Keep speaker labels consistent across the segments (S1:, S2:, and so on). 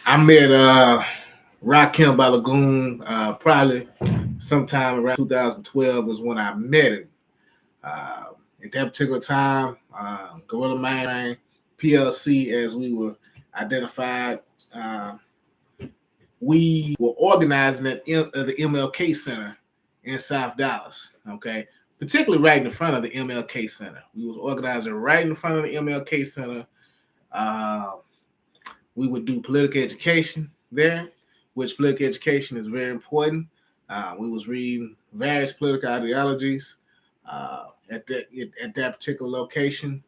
S1: I met Rakem Balogun probably sometime around 2012 was when I met him. Uh, at that particular time, Gorilla Man PLC, as we were identified, uh, we were organizing at the MLK Center in South Dallas. Okay, particularly right in front of the MLK Center. We was organizing right in front of the MLK Center. Uh, we would do political education there, which political education is very important. We was reading various political ideologies at that particular location,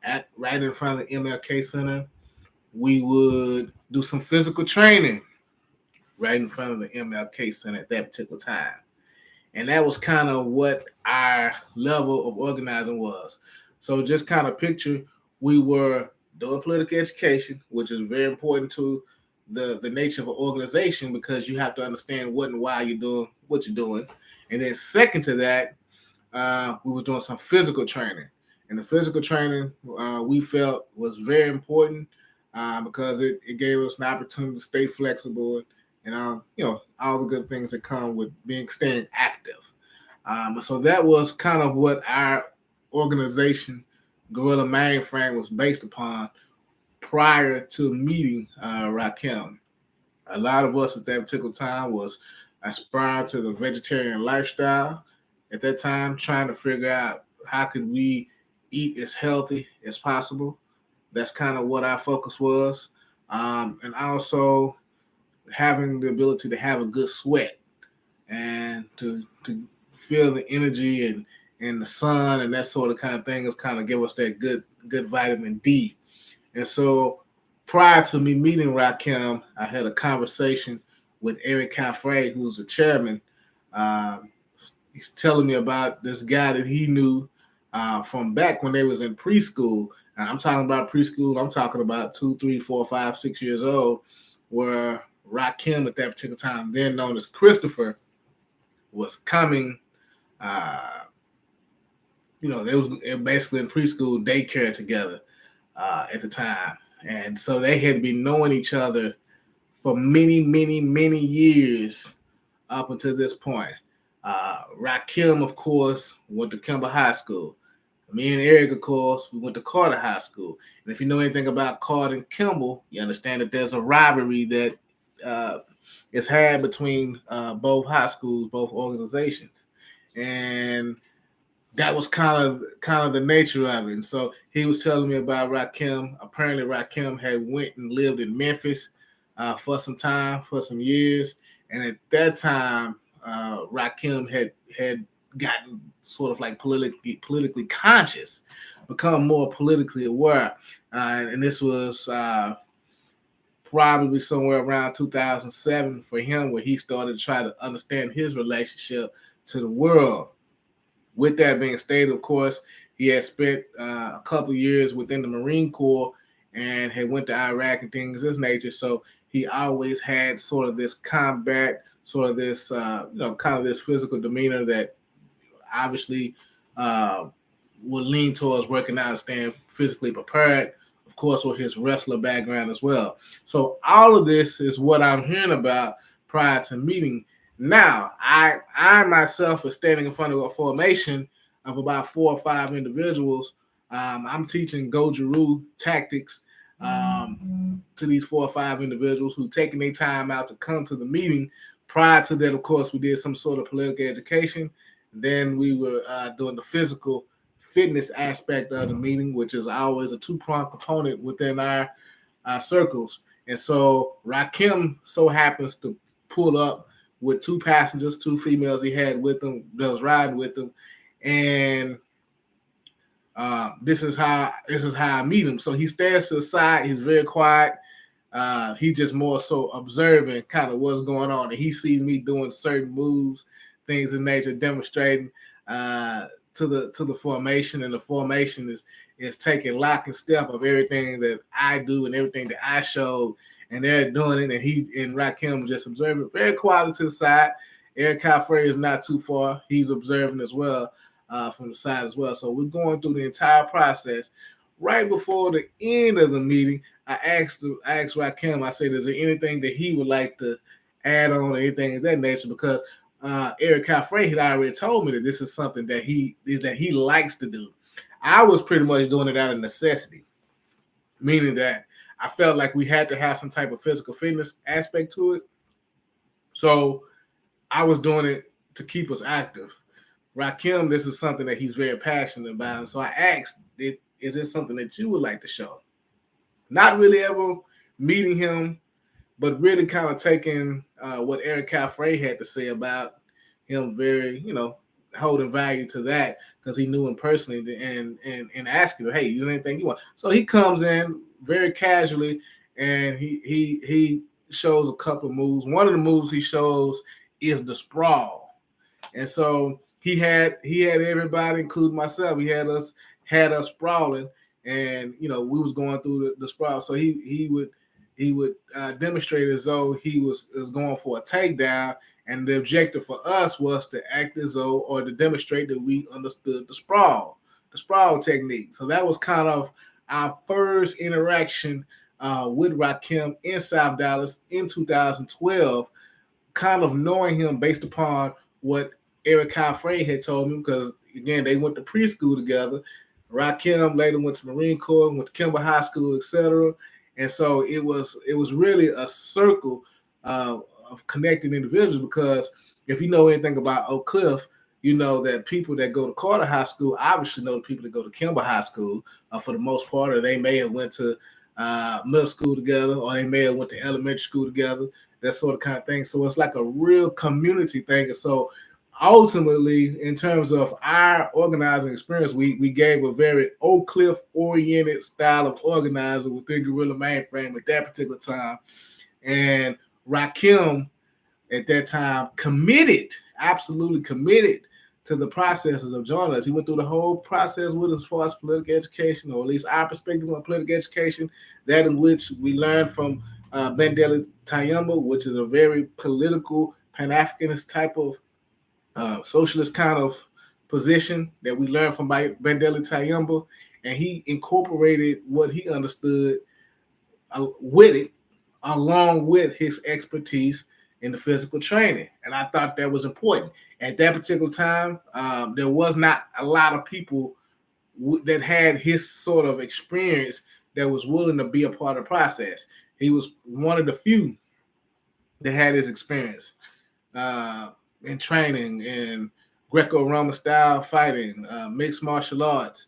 S1: at right in front of the MLK Center. We would do some physical training right in front of the MLK Center at that particular time. And that was kind of what our level of organizing was. So just kind of picture we were doing political education, which is very important to the nature of an organization because you have to understand what and why you're doing what you're doing. And then second to that, we was doing some physical training. And the physical training we felt was very important because it gave us an opportunity to stay flexible and all the good things that come with being staying active. So that was kind of what our organization, Gorilla Mainframe, was based upon prior to meeting Rakem. A lot of us at that particular time was aspiring to the vegetarian lifestyle. At that time, trying to figure out how could we eat as healthy as possible. That's kind of what our focus was, and also having the ability to have a good sweat and to feel the energy and the sun and that sort of kind of thing is kind of give us that good vitamin D. And so prior to me meeting Rakim, I had a conversation with Eric Yafeuh, who's the chairman. Um, he's telling me about this guy that he knew from back when they was in preschool. And I'm talking about preschool. I'm talking about 2, 3, 4, 5, 6 years old, where Rakim at that particular time, then known as Christopher, was coming. Uh, they was basically in preschool daycare together at the time, and so they had been knowing each other for many, many, many years up until this point. Rakim, of course, went to Kimball High School. Me and Eric, of course, we went to Carter High School. And if you know anything about Carter and Kimball, you understand that there's a rivalry that uh, is had between both high schools, both organizations. And that was kind of the nature of it. And so he was telling me about Rakim. Apparently, Rakim had went and lived in Memphis for some time, for some years, and at that time, Rakim had gotten sort of like politically conscious, become more politically aware, and this was probably somewhere around 2007 for him, where he started to try to understand his relationship to the world. With that being stated, of course, he had spent a couple of years within the Marine Corps and had went to Iraq and things of this nature. So he always had sort of this combat, sort of this, kind of this physical demeanor that obviously uh, would lean towards working out and staying physically prepared. Of course, with his wrestler background as well. So all of this is what I'm hearing about prior to meeting. Now, I myself is standing in front of a formation of about 4 or 5 individuals. I'm teaching Goju tactics to these 4 or 5 individuals who taking their time out to come to the meeting. Prior to that, of course, we did some sort of political education. Then we were doing the physical fitness aspect of the meeting, which is always a two-pronged component within our circles. And so Rakim so happens to pull up with 2 passengers, 2 females he had with him that was riding with him, and this is how I meet him. So he stands to the side. He's very quiet. He just more so observing kind of what's going on, and he sees me doing certain moves, things in nature, demonstrating to the formation, and the formation is taking lock and step of everything that I do and everything that I showed, and they're doing it, and he and Rakim just observing very quietly to the side. Eric Yafeuh is not too far; he's observing as well from the side as well. So we're going through the entire process. Right before the end of the meeting, I asked Rakem, I said, is there anything that he would like to add on or anything of that nature? Because Eric Yafeuh had already told me that this is something that he likes to do. I was pretty much doing it out of necessity, meaning that I felt like we had to have some type of physical fitness aspect to it. So I was doing it to keep us active. Rakem, this is something that he's very passionate about. And so I asked, is this something that you would like to show? Not really ever meeting him, but really kind of taking what Eric Yafeuh had to say about him, very, holding value to that because he knew him personally, and asking him, hey, is there anything you want? So he comes in very casually, and he shows a couple of moves. One of the moves he shows is the sprawl. And so he had everybody, including myself. Had us sprawling, and we was going through the sprawl. So he would demonstrate as though he was going for a takedown, and the objective for us was to act as though, or to demonstrate that we understood the sprawl technique. So that was kind of our first interaction with Rakem in South Dallas in 2012, kind of knowing him based upon what Eric Yafeuh had told me, because again, they went to preschool together. Rakem later went to Marine Corps, went to Kimball High School, etc. And so it was really a circle of connecting individuals, because if you know anything about Oak Cliff, you know that people that go to Carter High School obviously know the people that go to Kimball High School for the most part, or they may have went to middle school together, or they may have went to elementary school together, that sort of kind of thing. So it's like a real community thing. And so ultimately, in terms of our organizing experience, we gave a very Oak Cliff oriented style of organizing within Guerrilla Mainframe at that particular time. And Rakem at that time absolutely committed to the processes of joining us. He went through the whole process with us as far as political education, or at least our perspective on political education, that in which we learned from Bandeli Tayumba, which is a very political, Pan-Africanist type of socialist kind of position that we learned from Bandeli Tayumba, and he incorporated what he understood with it, along with his expertise in the physical training. And I thought that was important. At that particular time, there was not a lot of people that had his sort of experience that was willing to be a part of the process. He was one of the few that had his experience in training, in Greco-Roman style fighting, mixed martial arts.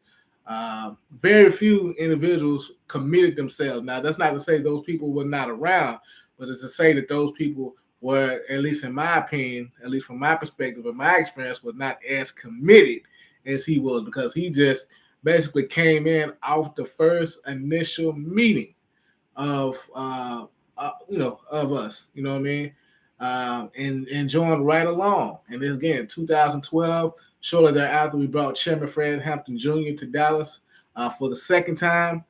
S1: Very few individuals committed themselves. Now, that's not to say those people were not around, but it's to say that those people were, at least in my opinion, at least from my perspective and my experience, was not as committed as he was, because he just basically came in off the first initial meeting of of us, you know what I mean, and joined right along. And then again, 2012, shortly thereafter, we brought Chairman Fred Hampton Jr. to Dallas for the second time,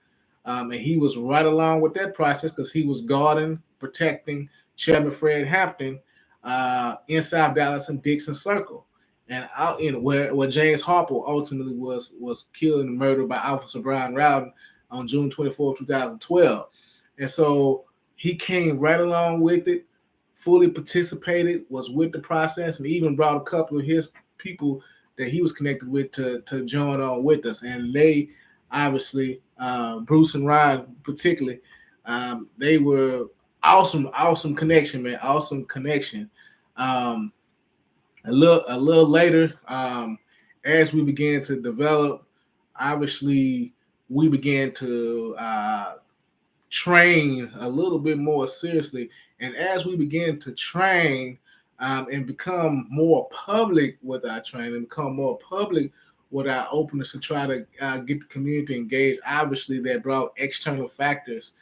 S1: and he was right along with that process, because he was guarding, protecting Chairman Fred Hampton inside Dallas and Dixon Circle, and out in where James Harper ultimately was killed and murdered by Officer Brian Rowden on June 24, 2012. And so he came right along with it, fully participated, was with the process, and even brought a couple of his people that he was connected with to join on with us. And they obviously, Bruce and Ryan particularly, they were awesome connection, man. Awesome connection. A little later, as we began to develop, obviously we began to train a little bit more seriously. And as we began to train and become more public with our training, become more public with our openness to try to get the community engaged, obviously that brought external factors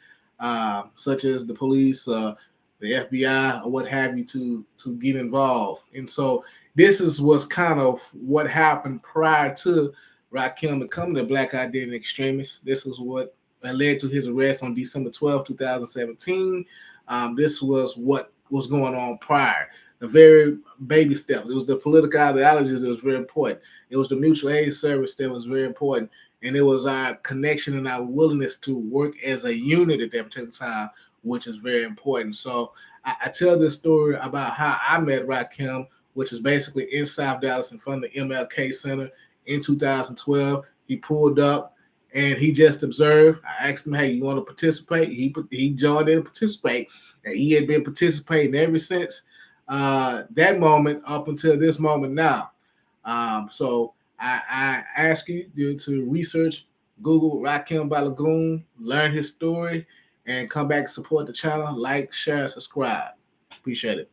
S1: such as the police, the FBI, or what have you, to get involved. And so this was kind of what happened prior to Rakem becoming a Black Identity Extremist. This is what led to his arrest on December 12, 2017. This was what was going on prior. The very baby steps. It was the political ideologies that was very important. It was the mutual aid service that was very important. And it was our connection and our willingness to work as a unit at that particular time, which is very important. So I tell this story about how I met Rakem, which is basically in South Dallas in front of the MLK Center in 2012. He pulled up and he just observed. I asked him, "Hey, you want to participate?" He joined in to participate, and he had been participating ever since that moment up until this moment now. So I ask you to research, Google Rakem Balogun, learn his story, and come back and support the channel. Like, share, subscribe. Appreciate it.